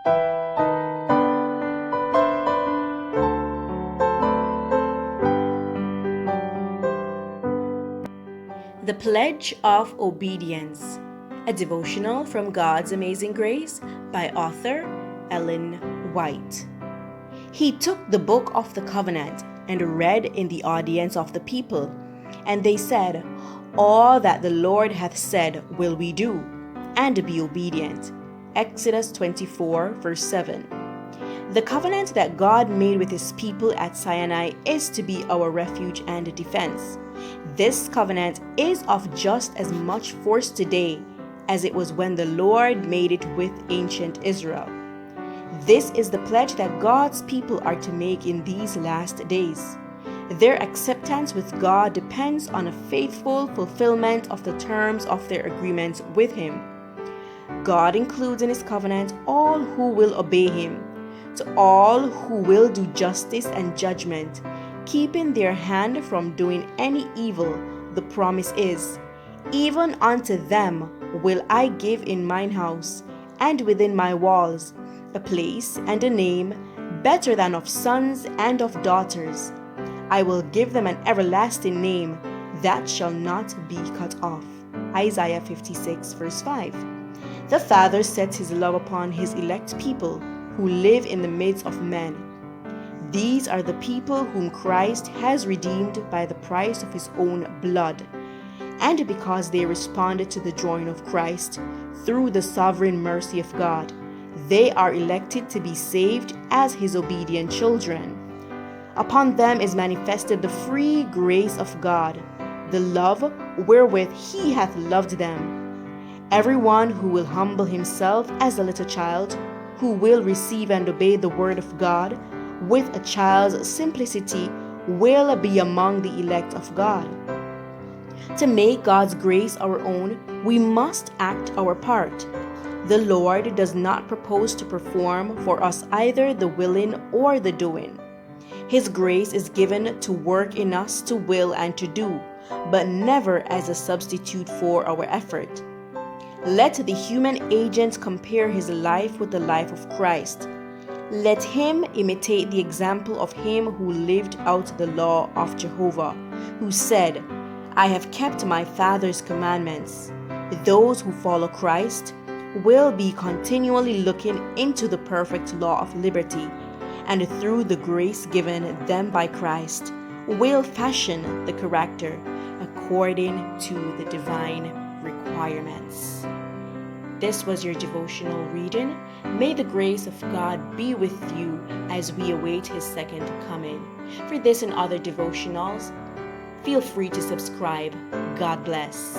The Pledge of Obedience, a devotional from God's Amazing Grace by author Ellen White. He took the book of the covenant and read in the audience of the people, and they said, "All that the Lord hath said will we do, and be obedient." Exodus 24, verse 7. The covenant that God made with his people at Sinai is to be our refuge and defense. This covenant is of just as much force today as it was when the Lord made it with ancient Israel. This is the pledge that God's people are to make in these last days. Their acceptance with God depends on a faithful fulfillment of the terms of their agreements with Him. God includes in His covenant all who will obey Him. To all who will do justice and judgment, keeping their hand from doing any evil, the promise is, "Even unto them will I give in mine house, and within my walls, a place and a name better than of sons and of daughters. I will give them an everlasting name that shall not be cut off." Isaiah 56, verse 5. The Father sets His love upon His elect people who live in the midst of men. These are the people whom Christ has redeemed by the price of His own blood. And because they responded to the drawing of Christ through the sovereign mercy of God, they are elected to be saved as His obedient children. Upon them is manifested the free grace of God, the love wherewith He hath loved them. Everyone who will humble himself as a little child, who will receive and obey the word of God with a child's simplicity, will be among the elect of God. To make God's grace our own, we must act our part. The Lord does not propose to perform for us either the willing or the doing. His grace is given to work in us to will and to do, but never as a substitute for our effort. Let the human agent compare his life with the life of Christ. Let him imitate the example of Him who lived out the law of Jehovah, who said, "I have kept my Father's commandments." Those who follow Christ will be continually looking into the perfect law of liberty, and through the grace given them by Christ, will fashion the character according to the divine requirements. This was your devotional reading. May the grace of God be with you as we await His second coming. For this and other devotionals, feel free to subscribe. God bless.